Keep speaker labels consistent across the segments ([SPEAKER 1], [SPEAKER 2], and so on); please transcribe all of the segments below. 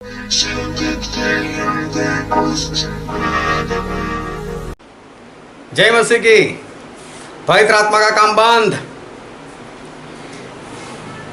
[SPEAKER 1] जय मसीह की। पवित्र आत्मा का काम बंद।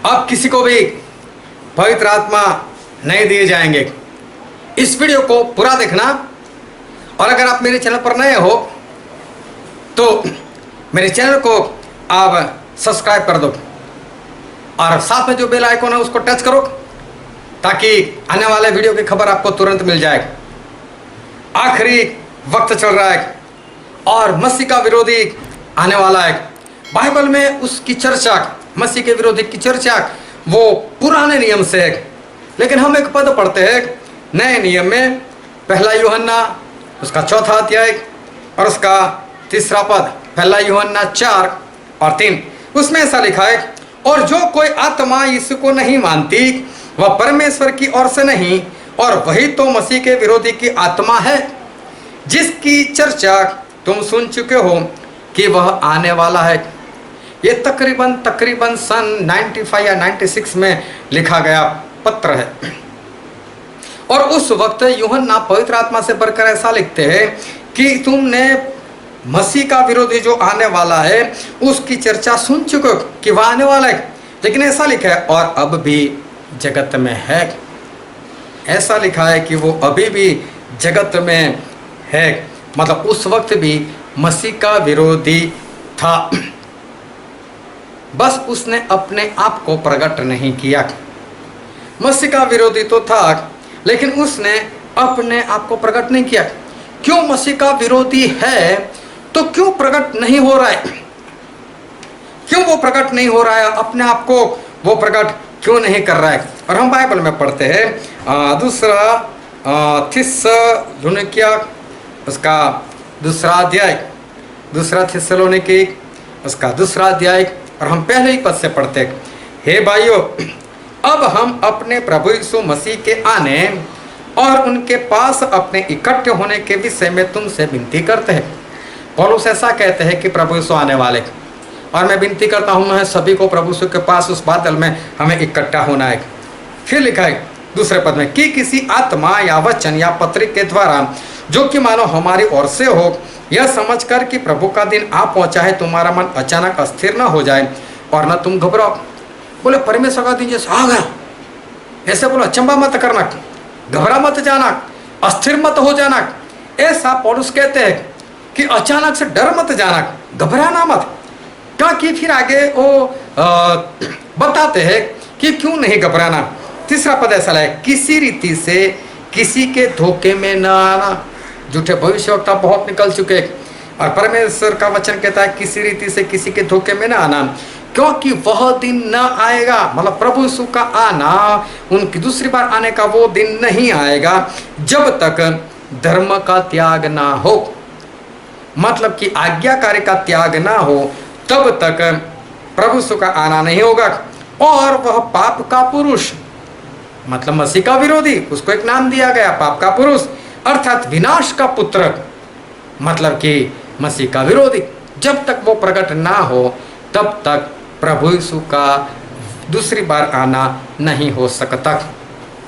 [SPEAKER 1] अब किसी को भी पवित्र आत्मा नहीं दिए जाएंगे। इस वीडियो को पूरा देखना, और अगर आप मेरे चैनल पर नए हो तो मेरे चैनल को आप सब्सक्राइब कर दो, और साथ में जो बेल आइकॉन है उसको टच करो, ताकि आने वाले वीडियो की खबर आपको तुरंत मिल जाए। आखिरी वक्त चल रहा है और मसीह का विरोधी आने वाला है। बाइबल में उसकी चर्चा, मसीह के विरोधी की चर्चा वो पुराने नियम से है, लेकिन हम एक पद पढ़ते हैं नए नियम में, पहला यूहन्ना उसका 4 अध्याय और उसका 3 पद, पहला यूहन्ना 4 और 3। उसमें ऐसा लिखा है, और जो कोई आत्मा यीशु को नहीं मानती वह परमेश्वर की ओर से नहीं, और वही तो मसीह के विरोधी की आत्मा है, जिसकी चर्चा तुम सुन चुके हो कि वह आने वाला है। ये तकरीबन सन 95 या 96 में लिखा गया पत्र है। और उस वक्त यूहन्ना पवित्र आत्मा से बढ़कर ऐसा लिखते हैं कि तुमने मसीह का विरोधी जो आने वाला है उसकी चर्चा सुन चुके हो कि वह आने वाला है, लेकिन ऐसा लिखा है और अब भी जगत में है। ऐसा लिखा है कि वो अभी भी जगत में है, मतलब उस वक्त भी मसीह का विरोधी था, बस उसने अपने आप को प्रकट नहीं किया। मसीह का विरोधी तो था, लेकिन उसने अपने आप को प्रकट नहीं किया। क्यों मसीह का विरोधी है तो क्यों प्रकट नहीं हो रहा है? क्यों वो प्रकट नहीं हो रहा है? अपने आप को वो प्रकट क्यों नहीं कर रहा है? और हम बाइबल में पढ़ते हैं दूसरा थिस्सलुनीकिया उसका 2 अध्याय, दूसरा थिस्सलुनीकी उसका 2 अध्याय, और हम पहले ही पद से पढ़ते हैं, हे भाइयों, अब हम अपने प्रभु यीशु मसीह के आने और उनके पास अपने इकट्ठे होने के विषय में तुमसे विनती करते हैं। पौलुस ऐसा कहते हैं कि प्रभु यीशु आने वाले, और मैं विनती करता हूँ मैं सभी को प्रभु यीशु के पास उस बादल में हमें इकट्ठा होना है। फिर लिखा है दूसरे पद में कि किसी आत्मा या वचन या पत्री के द्वारा जो कि मानो हमारी ओर से हो, यह समझकर कि प्रभु का दिन आ पहुंचा है, तुम्हारा मन अचानक अस्थिर न हो जाए और न तुम घबराओ। बोले परमेश्वर का दिन जैसे आ गया, ऐसे बोलो अचंबा मत करना, घबरा मत जाना, अस्थिर मत हो जाना। ऐसा पौलुस कहते हैं कि अचानक से डर मत जाना, घबराना मत। क्योंकि फिर आगे वो बताते हैं कि क्यों नहीं घबराना। 3 पद ऐसा है, किसी रीति से किसी के धोखे में न आना। झूठे भविष्यवक्ता बहुत निकल चुके, और परमेश्वर का वचन कहता है किसी रीति से किसी के धोखे में न आना, क्योंकि वह दिन न आएगा, मतलब प्रभु यीशु का आना, उनकी दूसरी बार आने का वो दिन नहीं आएगा जब तक धर्म का त्याग ना हो, मतलब कि आज्ञाकारी का त्याग ना हो, तब तक प्रभु यीशु का आना नहीं होगा। और वह पाप का पुरुष, मतलब मसीह का विरोधी, उसको एक नाम दिया गया पाप का पुरुष, अर्थात विनाश का पुत्र, मतलब कि मसीह का विरोधी, जब तक वो प्रकट ना हो तब तक प्रभु यीशु का दूसरी बार आना नहीं हो सकता।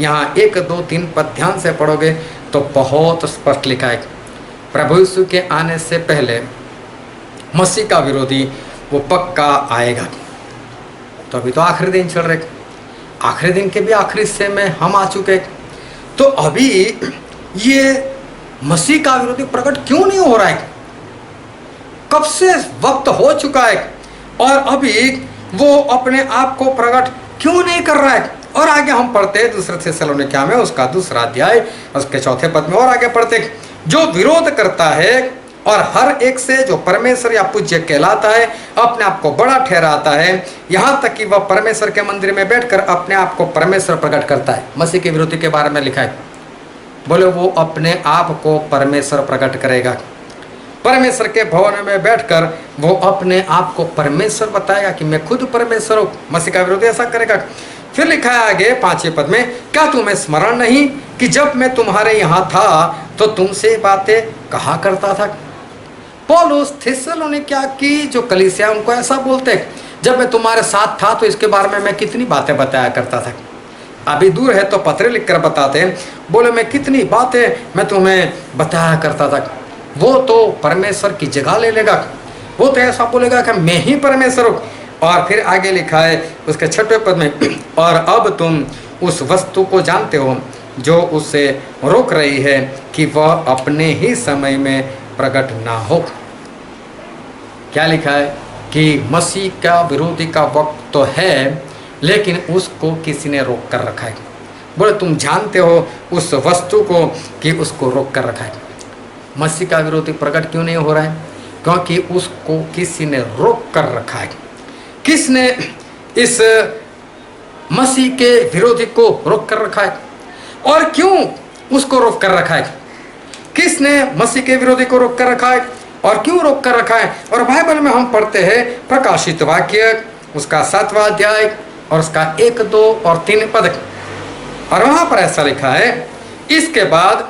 [SPEAKER 1] यहाँ 1, 2, 3 पद ध्यान से पढ़ोगे तो बहुत स्पष्ट लिखा है, प्रभु यीशु के आने से पहले मसीह का विरोधी वो पक्का आएगा। तो अभी तो आखिरी दिन चल रहे, आखिरी दिन के भी आखिरी हिस्से में हम आ चुके, तो अभी ये मसीह का विरोधी प्रकट क्यों नहीं हो रहा है? कब से वक्त हो चुका है और अभी वो अपने आप को प्रकट क्यों नहीं कर रहा है? और आगे हम पढ़ते हैं दूसरे थिस्सलुनीकियों में उसका 2 अध्याय उसके 4 पद में, और आगे पढ़ते हैं, जो विरोध करता है और हर एक से जो परमेश्वर या पूज्य कहलाता है अपने आप को बड़ा ठहराता है, यहाँ तक कि वह परमेश्वर के मंदिर में बैठकर अपने आप को परमेश्वर प्रकट करता है। मसीह के विरोधी के बारे में लिखा है, बोले वो अपने आप को परमेश्वर प्रकट करेगा। परमेश्वर के भवन में बैठकर वो अपने आप को परमेश्वर बताएगा कि मैं खुद परमेश्वर हूँ। मसीह का विरोधी ऐसा करेगा। फिर लिखा है आगे 5वें पद में, क्या तुम्हें स्मरण नहीं कि जब मैं तुम्हारे यहाँ था तो तुमसे बातें कहा करता था? पौलुस थिस्सलुनीकिया की जो कलीसिया उनको ऐसा बोलते, जब मैं तुम्हारे साथ था तो इसके बारे में मैं कितनी बातें बताया करता था। अभी दूर है तो पत्र लिखकर बताते हैं। बोले मैं कितनी बातें मैं तुम्हें बताया करता था, वो तो परमेश्वर की जगह ले लेगा, वो तो ऐसा बोलेगा कि मैं ही परमेश्वर हूँ। और फिर आगे लिखा है उसके 6वें पद में, और अब तुम उस वस्तु को जानते हो जो उसे रोक रही है कि वह अपने ही समय में प्रकट ना हो। क्या लिखा है कि मसीह का विरोधी का वक्त तो है, लेकिन उसको किसी ने रोक कर रखा है। बोले तुम जानते हो उस वस्तु को कि उसको रोक कर रखा है। मसीह का विरोधी प्रकट क्यों नहीं हो रहा है? क्योंकि उसको किसी ने रोक कर रखा है। किसने इस मसीह के विरोधी को रोक कर रखा है? और क्यों उसको रोक कर रखा है? किसने मसीह के विरोधी को रोक कर रखा है और क्यों रोक कर रखा है? और बाइबल में हम पढ़ते हैं प्रकाशित वाक्य उसका 7वां अध्याय और उसका 1, 2 और 3 पद, और वहां पर ऐसा लिखा है, इसके बाद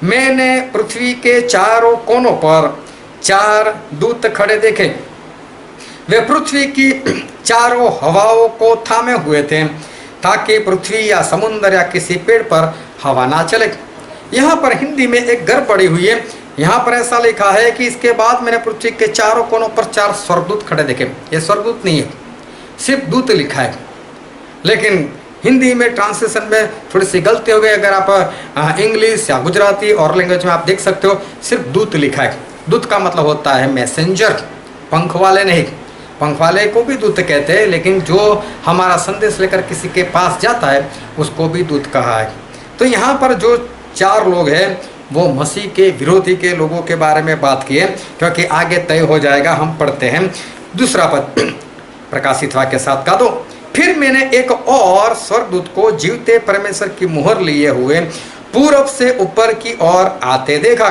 [SPEAKER 1] मैंने पृथ्वी के चारों कोनों पर 4 दूत खड़े देखे। वे पृथ्वी की चारों हवाओं को थामे हुए थे ताकि पृथ्वी या समुद्र या किसी पेड़ पर हवा ना चले। यहाँ पर हिंदी में एक गड़बड़ी हुई है। यहाँ पर ऐसा लिखा है कि इसके बाद मैंने पृथ्वी के चारों कोनों पर 4 स्वर्गदूत खड़े देखे। ये स्वर्गदूत नहीं है, सिर्फ दूत लिखा है। लेकिन हिंदी में ट्रांसलेशन में थोड़ी सी गलती हो गई। अगर आप इंग्लिश या गुजराती और लैंग्वेज में आप देख सकते हो, सिर्फ दूत लिखा है। दूत का मतलब होता है मैसेंजर, पंख वाले नहीं। पंख वाले को भी दूत कहते हैं, लेकिन जो हमारा संदेश लेकर किसी के पास जाता है उसको भी दूत कहा है। तो यहाँ पर जो 4 लोग हैं वो मसीह के विरोधी के लोगों के बारे में बात की है, क्योंकि आगे तय हो जाएगा। हम पढ़ते हैं 2 पद प्रकाशित वाक्य 7 का 2। फिर मैंने एक और स्वर्गदूत को जीवते परमेश्वर की मुहर लिए हुए पूरब से ऊपर की ओर आते देखा।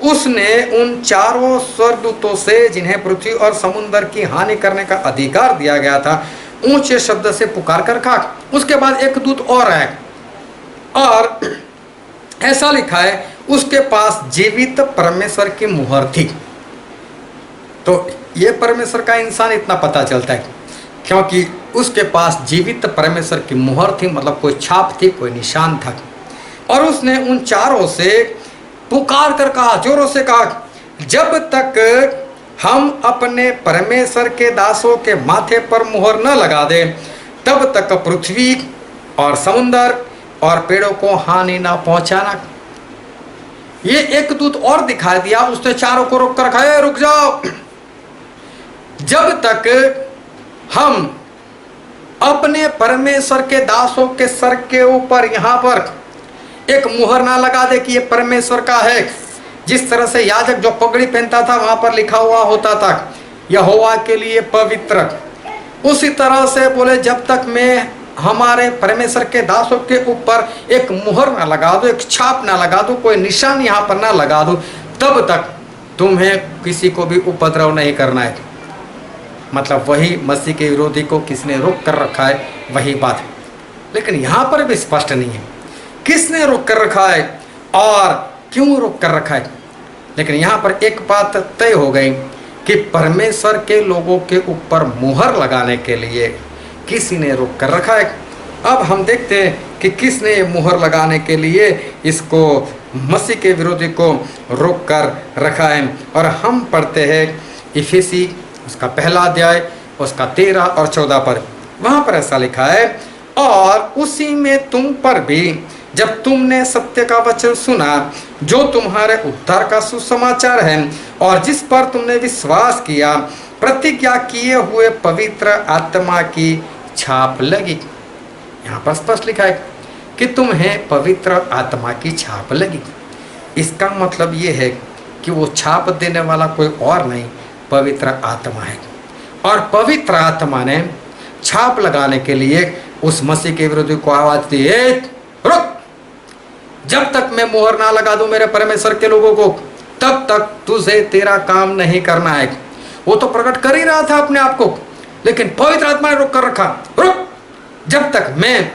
[SPEAKER 1] उसने उन 4 स्वर्गदूतों से, जिन्हें पृथ्वी और समुद्र की हानि करने का अधिकार दिया गया था, ऊंचे शब्द से पुकार कर कहा। उसके बाद एक दूत और आया और ऐसा लिखा है उसके पास जीवित परमेश्वर की मुहर थी। तो ये परमेश्वर का इंसान इतना पता चलता है क्योंकि उसके पास जीवित परमेश्वर की मुहर थी, मतलब कोई छाप थी, कोई निशान था। और उसने उन 4 से पुकार कर कहा, जोरों से कहा, जब तक हम अपने परमेश्वर के दासों के माथे पर मुहर न लगा दे, तब तक पृथ्वी और समुद्र और पेड़ों को हानि न पहुंचाना। ये एक दूत और दिखाई दिया, उसने 4 को रोक कर रखा, रुक जाओ, जब तक हम अपने परमेश्वर के दासों के सर के ऊपर यहाँ पर एक मुहर ना लगा दे कि ये परमेश्वर का है। जिस तरह से याजक जो पगड़ी पहनता था वहां पर लिखा हुआ होता था यहोवा के लिए पवित्र, उसी तरह से बोले जब तक मैं हमारे परमेश्वर के दासों के ऊपर एक मुहर ना लगा दूं, एक छाप ना लगा दूं, कोई निशान यहाँ पर ना लगा दूं, तब तक तुम्हें किसी को भी उपद्रव नहीं करना है। मतलब वही मसीह के विरोधी को किसने रोक कर रखा है, वही बात है। लेकिन यहाँ पर भी स्पष्ट नहीं है किसने रोक कर रखा है और क्यों रोक कर रखा है। लेकिन यहाँ पर एक बात तय हो गई कि परमेश्वर के लोगों के ऊपर मुहर लगाने के लिए किसी ने रोक कर रखा है। अब हम देखते हैं कि किसने मुहर लगाने के लिए इसको मसीह के विरोधी को रोक कर रखा है। और हम पढ़ते हैं इफिसी उसका 1 अध्याय उसका 13 और 14 पर। वहाँ पर ऐसा लिखा है, और उसी में तुम पर भी जब तुमने सत्य का वचन सुना जो तुम्हारे उद्धार का सुसमाचार है और जिस पर तुमने विश्वास किया, प्रतिज्ञा किए हुए पवित्र आत्मा की छाप लगी। यहाँ पर स्पष्ट लिखा है कि तुम्हें पवित्र आत्मा की छाप लगी। इसका मतलब ये है कि वो छाप देने वाला कोई और नहीं, पवित्र आत्मा है। और पवित्र आत्मा ने छाप लगाने के लिए उस मसीह के विरोधी को आवाज दी, रुक, जब तक मैं मुहर ना लगा दूं मेरे परमेश्वर के लोगों को, तब तक तुझे तेरा काम नहीं करना है। वो तो प्रकट कर ही रहा था अपने आप को, लेकिन पवित्र आत्मा ने रोक कर रखा, रुक, जब तक मैं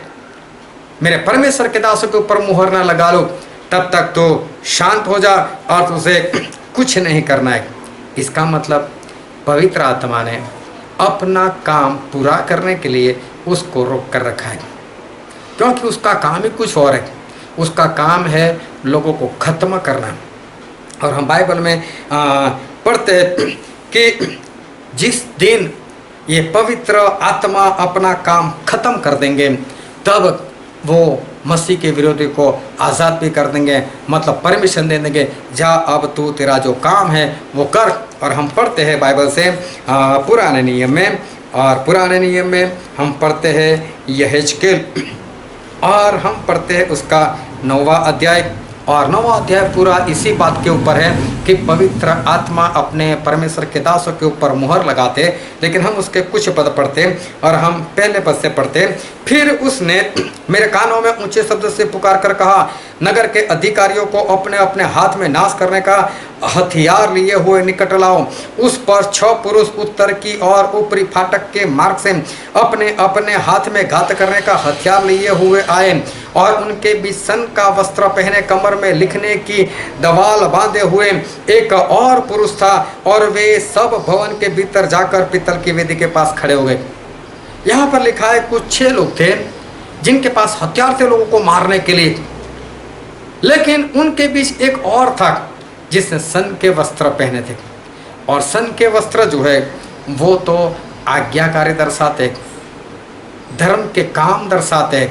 [SPEAKER 1] मेरे परमेश्वर के दासों के ऊपर मुहर ना लगा लूं, तब तक तो शांत हो जा और तुझे कुछ नहीं करना है। इसका मतलब पवित्र आत्मा ने अपना काम पूरा करने के लिए उसको रोक कर रखा है। क्योंकि उसका काम ही कुछ और है। उसका काम है लोगों को ख़त्म करना। और हम बाइबल में पढ़ते हैं कि जिस दिन ये पवित्र आत्मा अपना काम खत्म कर देंगे तब वो मसीह के विरोधी को आज़ाद भी कर देंगे, मतलब परमिशन दे देंगे, जा अब तू तेरा जो काम है वो कर। और हम पढ़ते हैं बाइबल से पुराने नियम में, और पुराने नियम में हम पढ़ते हैं यहेजकेल, और हम पढ़ते हैं उसका 9वां अध्याय। और 9वां अध्याय पूरा इसी बात के ऊपर है कि पवित्र आत्मा अपने परमेश्वर के दासों के ऊपर मुहर लगाते। लेकिन हम उसके कुछ पद पढ़ते और हम पहले पद से पढ़ते। फिर उसने मेरे कानों में ऊंचे शब्द से पुकार कर कहा, नगर के अधिकारियों को अपने अपने हाथ में नाश करने का हथियार लिए हुए निकट लाओ। उस पर 6 पुरुष उत्तर की और ऊपरी फाटक के मार्ग से अपने अपने हाथ में घात करने का हथियार लिए हुए आए, और उनके बीच सन का वस्त्र पहने कमर में लिखने की दवाल बांधे हुए एक और पुरुष था, और वे सब भवन के भीतर जाकर पीतल की वेदी के पास खड़े हो गए। यहाँ पर लिखा है कुछ 6 लोग थे जिनके पास हथियार थे लोगों को मारने के लिए, लेकिन उनके बीच एक और था जिसने सन के वस्त्र पहने थे। और सन के वस्त्र जो है वो तो आज्ञाकारी दर्शाते, धर्म के काम दर्शाते।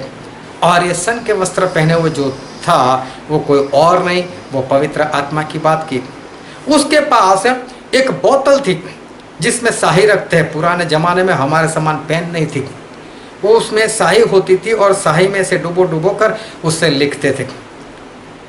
[SPEAKER 1] और ये सन के वस्त्र पहने हुए जो था वो कोई और नहीं, वो पवित्र आत्मा की बात की। उसके पास एक बोतल थी जिसमें स्याही रखते हैं। पुराने ज़माने में हमारे समान पेन नहीं थी, वो उसमें स्याही होती थी और स्याही में से डुबो डुबो कर उससे लिखते थे।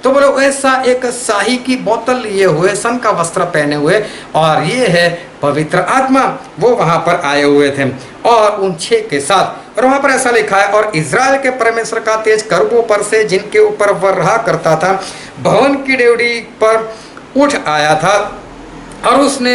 [SPEAKER 1] तो बोलो ऐसा एक स्याही की बोतल लिए हुए, सन का वस्त्र पहने हुए, और ये है पवित्र आत्मा, वो वहां पर आए हुए थे और उन 6 के साथ। और वहां पर ऐसा लिखा है, और इज़राइल के परमेश्वर का तेज करूबों पर से जिनके ऊपर वह रहा करता था भवन की डेवढ़ी पर उठ आया था, और उसने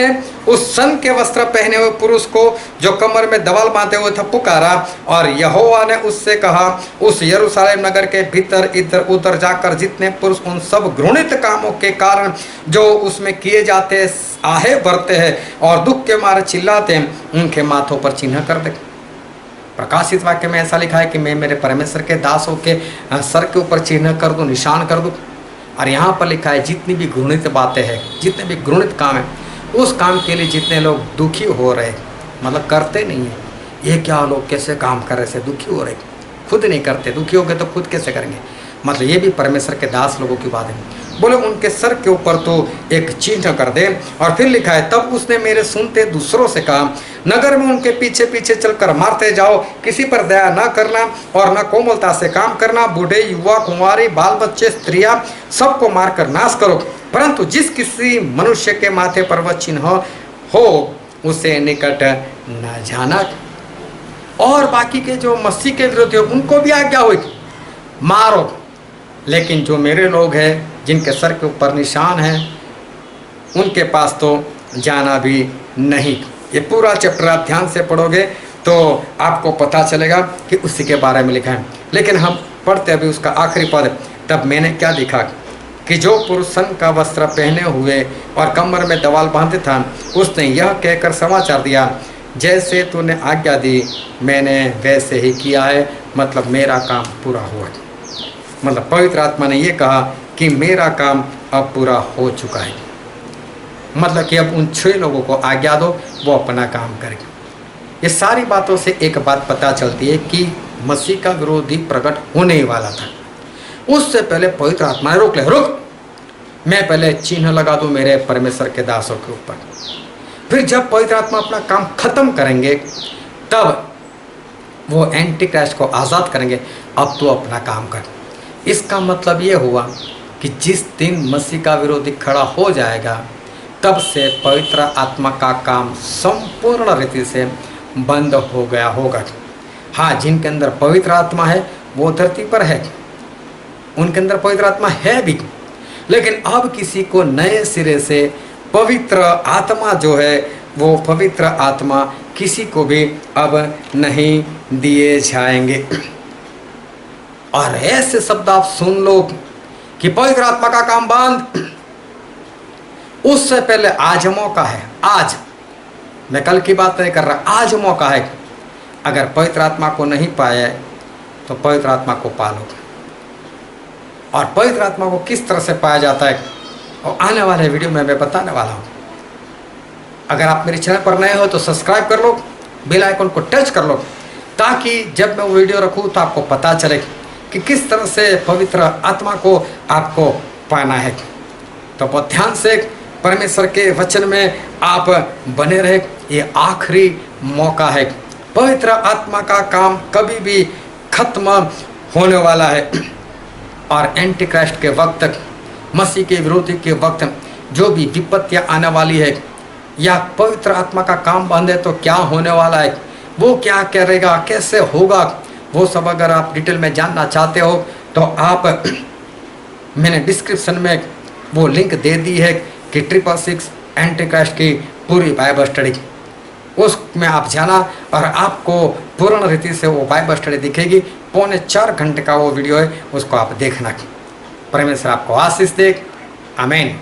[SPEAKER 1] उस सन के वस्त्र पहने हुए पुरुष को जो कमर में दवाल बांधे हुए था पुकारा। और यहोवा ने उससे कहा, उस यरूशलेम नगर के भीतर इधर उधर जाकर जितने पुरुष उन सब घृणित कामों के कारण जो उसमें किए जाते आहे भरते हैं और दुख के मारे चिल्लाते हैं, उनके माथों पर चिन्ह कर दे। प्रकाशित वाक्य में ऐसा लिखा है कि मैं मेरे परमेश्वर के दासों के सर के ऊपर चिन्ह कर दूँ, निशान कर दूँ। और यहाँ पर लिखा है जितनी भी घृणित बातें हैं, जितने भी घृणित काम है, उस काम के लिए जितने लोग दुखी हो रहे, मतलब करते नहीं है, ये क्या लोग कैसे काम कर रहे से दुखी हो रहे, खुद नहीं करते, दुखी हो गए तो खुद कैसे करेंगे, मतलब ये भी परमेश्वर के दास लोगों की बात है। बोले उनके सर के ऊपर तो एक चिन्ह कर दे। और फिर लिखा है, तब उसने मेरे सुनते दूसरों से कहा, नगर में उनके पीछे पीछे चलकर मारते जाओ, किसी पर दया न करना और न कोमलता से काम करना, बूढ़े युवा कुंवारी बाल बच्चे स्त्रियां सबको मारकर नाश करो, परंतु जिस किसी मनुष्य के माथे पर वह चिन्ह हो उसे निकट न जाना। और बाकी के जो मसीह के विरोधी हो उनको भी आज्ञा हुई मारो, लेकिन जो मेरे लोग हैं जिनके सर के ऊपर निशान है उनके पास तो जाना भी नहीं। ये पूरा चैप्टर आप ध्यान से पढ़ोगे तो आपको पता चलेगा कि उसी के बारे में लिखा है। लेकिन हम पढ़ते अभी उसका आखिरी पद, तब मैंने क्या देखा कि जो पुरुष सन का वस्त्र पहने हुए और कमर में दवाल बांधे था, उसने यह कहकर समाचार दिया, जैसे तूने आज्ञा दी मैंने वैसे ही किया है, मतलब मेरा काम पूरा हुआ। मतलब पवित्र आत्मा ने ये कहा कि मेरा काम अब पूरा हो चुका है, मतलब कि अब उन 6 लोगों को आज्ञा दो, वो अपना काम करें। ये सारी बातों से एक बात पता चलती है कि मसीह का विरोधी प्रकट होने वाला था। उससे पहले पवित्र आत्मा ने रोक ले, रुक, मैं पहले चिन्ह लगा दूं मेरे परमेश्वर के दासों के ऊपर, फिर जब पवित्र आत्मा अपना काम खत्म करेंगे तब वो एंटी क्राइस्ट को आज़ाद करेंगे, अब तो अपना काम कर। इसका मतलब ये हुआ कि जिस दिन मसीह का विरोधी खड़ा हो जाएगा तब से पवित्र आत्मा का काम संपूर्ण रीति से बंद हो गया होगा। हाँ, जिनके अंदर पवित्र आत्मा है वो धरती पर है, उनके अंदर पवित्र आत्मा है भी, लेकिन अब किसी को नए सिरे से पवित्र आत्मा जो है वो पवित्र आत्मा किसी को भी अब नहीं दिए जाएंगे। और ऐसे शब्द आप सुन लो कि पवित्र आत्मा का काम बंद, उससे पहले आज मौका है। आज मैं कल की बात नहीं कर रहा, आज मौका है। अगर पवित्र आत्मा को नहीं पाए तो पवित्र आत्मा को पालो। और पवित्र आत्मा को किस तरह से पाया जाता है और आने वाले वीडियो में मैं बताने वाला हूँ। अगर आप मेरे चैनल पर नए हो तो सब्सक्राइब कर लो, बेल आइकन को टच कर लो, ताकि जब मैं वो वीडियो रखूँ तो आपको पता चले कि किस तरह से पवित्र आत्मा को आपको पाना है। तो बहुत ध्यान से परमेश्वर के वचन में आप बने रहे। ये आखिरी मौका है। पवित्र आत्मा का काम कभी भी खत्म होने वाला है और एंटी क्राइस्ट के वक्त, मसीह के विरोधी के वक्त जो भी विपत्तियाँ आने वाली है या पवित्र आत्मा का काम बंद है तो क्या होने वाला है, वो क्या करेगा, कैसे होगा, वो सब अगर आप डिटेल में जानना चाहते हो तो आप मैंने डिस्क्रिप्शन में वो लिंक दे दी है कि 666 एंटी क्राइस्ट की पूरी बाइबल स्टडी, उसमें आप जाना और आपको पूर्ण रीति से वो बाइबल स्टडी दिखेगी। 3.25 घंटे का वो वीडियो है, उसको आप देखना। परमेश्वर आपको आशीष दे। आमीन।